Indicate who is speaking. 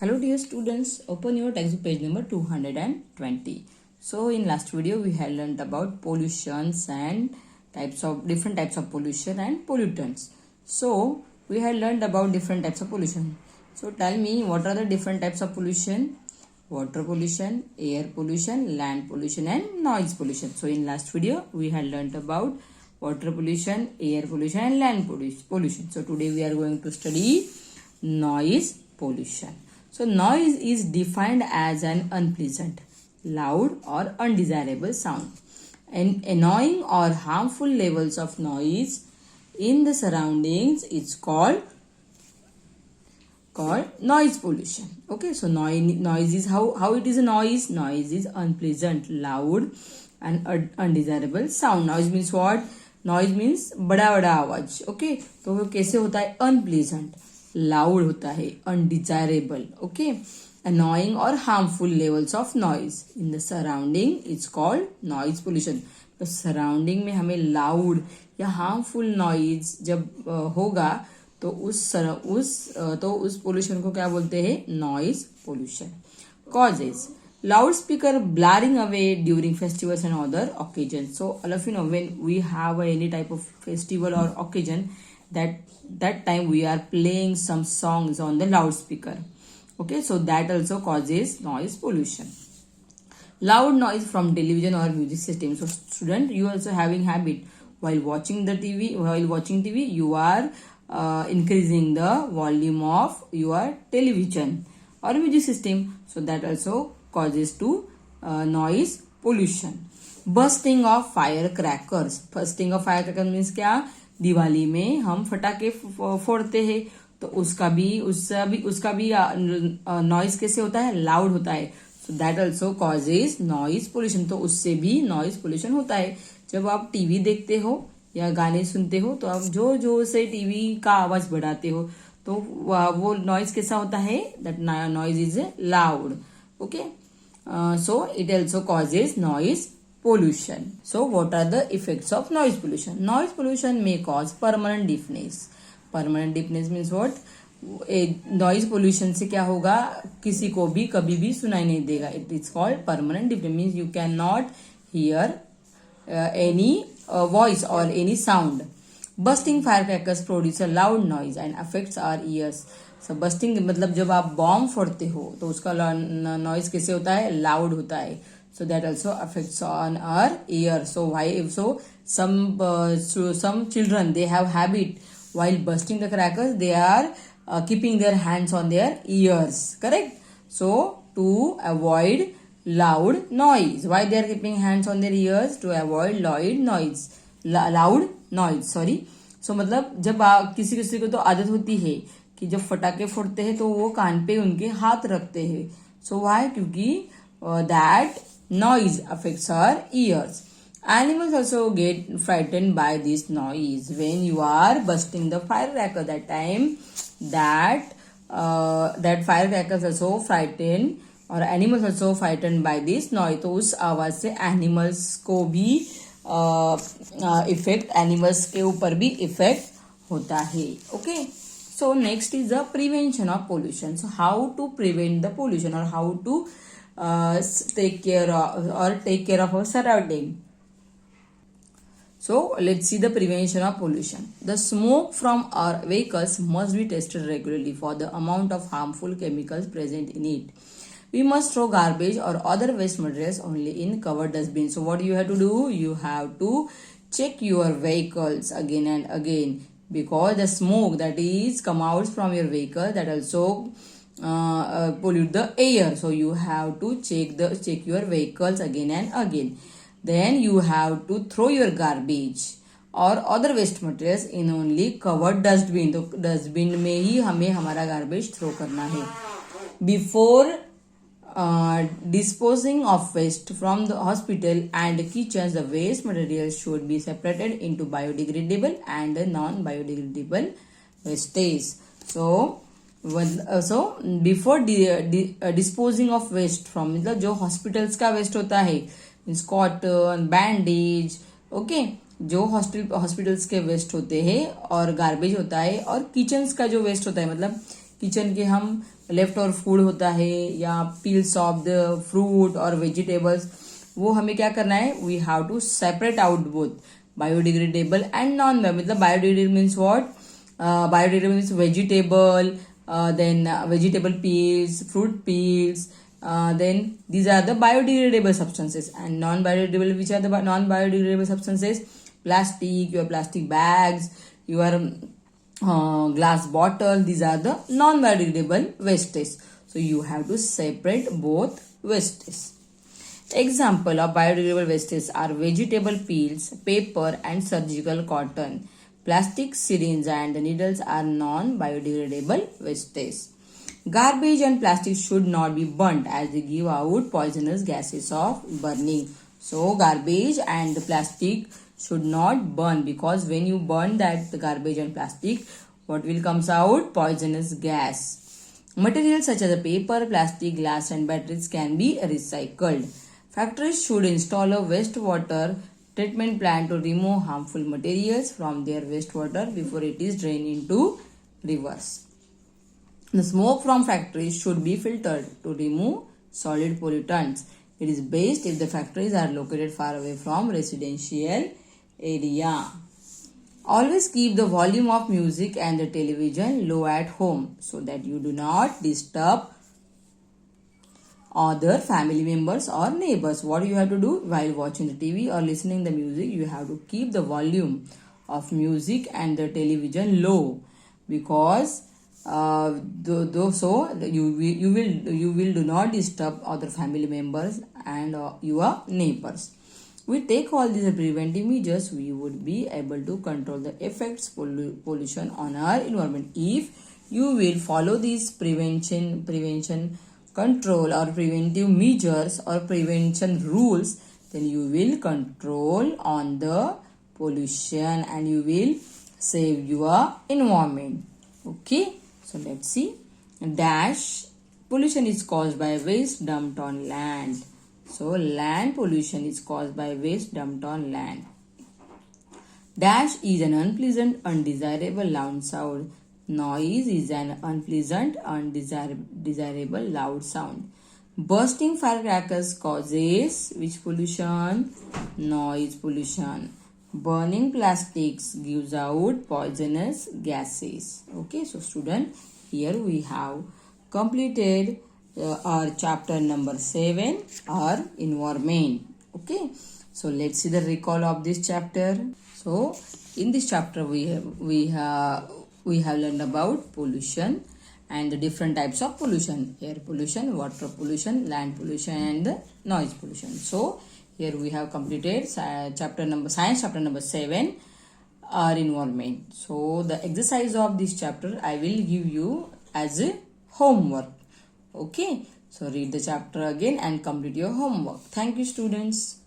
Speaker 1: Hello dear students, open your textbook page number 220. So in last video we had learned about pollutions and different types of pollution and pollutants. So we had learned about different types of pollution. So tell me, what are the different types of pollution? Water pollution, air pollution, land pollution and noise pollution. So in last video we had learned about water pollution, air pollution and land pollution. So today we are going to study noise pollution. So noise is defined as an unpleasant, loud or undesirable sound. And annoying or harmful levels of noise in the surroundings is called noise pollution. Okay, so noise is how it is a noise. Noise is unpleasant, loud and undesirable sound. Noise means what? Noise means बड़ा बड़ा आवाज. Okay, तो वो कैसे होता है? Unpleasant, loud होता है, undesirable. Okay, annoying or harmful levels of noise in the surrounding is called noise pollution. तो surrounding में हमें loud या harmful noise जब होगा तो उस pollution को क्या बोलते हैं? Noise pollution. Causes: loudspeaker blaring away during festivals and other occasions. So all of you know, when we have any type of festival or occasion, that time we are playing some songs on the loudspeaker. Okay, so that also causes noise pollution. Loud noise from television or music system. So student, you also having habit while watching TV, you are increasing the volume of your television or music system. So that also causes to noise pollution. Bursting of firecrackers. Bursting of firecrackers means क्या? दिवाली में हम फटाके फोड़ते हैं तो उसका भी noise कैसे होता है? लाउड होता है. So that also causes noise pollution. तो उससे भी नॉइज पोल्यूशन होता है. जब आप टीवी देखते हो या गाने सुनते हो तो आप जो से टीवी का आवाज बढ़ाते हो तो वो नॉइज कैसा होता है? That noise is loud. Okay, so it also causes noise pollution. So what are the effects of noise pollution? Noise pollution may cause permanent deafness. Permanent deafness means what? Noise pollution से क्या होगा? किसी को भी कभी भी सुनाई नहीं देगा. It is called permanent deafness. Means you can not hear any voice और any sound. Bursting firecrackers produce a loud noise and affects our ears. Bursting मतलब जब आप बॉम्ब फोड़ते हो तो उसका नॉइज कैसे होता है? लाउड होता है. So that also affects on our ear. So some children, they have habit while bursting the crackers, they are keeping their hands on their ears. Correct? So to avoid loud noise. Why they are keeping hands on their ears? To avoid loud noise. Sorry. So मतलब जब किसी को तो आदत होती है कि जब फटाके फोड़ते हैं तो वो कान पे उनके हाथ रखते हैं. So why? क्योंकि that noise affects our ears. Animals also get frightened by this noise. When you are bursting the firecracker, that time that firecrackers also frightened और animals also frightened by this noise. तो उस आवाज से animals को भी animals के ऊपर भी effect होता है. Okay. So next is the prevention of pollution. So how to prevent the pollution or how to take care of our surrounding. So let's see the prevention of pollution. The smoke from our vehicles must be tested regularly for the amount of harmful chemicals present in it. We must throw garbage or other waste materials only in covered dustbins. So what you have to do? You have to check your vehicles again and again, because the smoke that is come out from your vehicle, that also pollute the air. So you have to check your vehicles again and again. Then you have to throw your garbage or other waste materials in only covered dustbin. तो dustbin में ही हमें हमारा garbage throw करना है. Before disposing of waste from the hospital and kitchens, the waste materials should be separated into biodegradable and non-biodegradable wastage. So before disposing of waste from, मतलब जो hospitals का waste होता है, मीन्स कॉटन, बैंडेज, ओके, जो hospitals के waste होते हैं और गार्बेज होता है, और किचन्स का जो वेस्ट होता है, मतलब किचन के हम लेफ्ट ओवर फूड होता है या पील्स ऑफ द फ्रूट और वेजिटेबल्स, वो हमें क्या करना है, we have to separate out both biodegradable and non bio. मतलब biodegradable means what, biodegradable means vegetable, then vegetable peels, fruit peels, then these are the biodegradable substances. And non-biodegradable, which are the non-biodegradable substances? Plastic, your plastic bags, your glass bottle, these are the non-biodegradable wastage. So you have to separate both wastage. Example of biodegradable wastage are vegetable peels, paper and surgical cotton. Plastic syringes and needles are non-biodegradable wastage. Garbage and plastic should not be burnt as they give out poisonous gases of burning. So garbage and the plastic should not burn, because when you burn that the garbage and plastic, what will comes out? Poisonous gas. Materials such as paper, plastic, glass and batteries can be recycled. Factories should install a wastewater treatment plant to remove harmful materials from their wastewater before it is drained into rivers. The smoke from factories should be filtered to remove solid pollutants. It is best if the factories are located far away from residential area. Always keep the volume of music and the television low at home so that you do not disturb other family members or neighbors. What you have to do while watching the TV or listening the music, you have to keep the volume of music and the television low, because so you will do not disturb other family members and your neighbors. We take all these preventive measures, we would be able to control the effects pollution on our environment. If you will follow these prevention control or preventive measures or prevention rules, then you will control on the pollution and you will save your environment. Okay, so let's see. Dash, pollution is caused by waste dumped on land. So land pollution is caused by waste dumped on land. Dash is an unpleasant, undesirable loud sound. Noise is an unpleasant, undesirable loud sound. Bursting firecrackers causes which pollution? Noise pollution. Burning plastics gives out poisonous gases. Okay, so student, here we have completed our chapter number 7, our environment. Okay, so let's see the recall of this chapter. So in this chapter we have learned about pollution and the different types of pollution: air pollution, water pollution, land pollution and the noise pollution. So here we have completed science chapter number 7, our environment. So the exercise of this chapter I will give you as a homework. Okay, so read the chapter again and complete your homework. Thank you, students.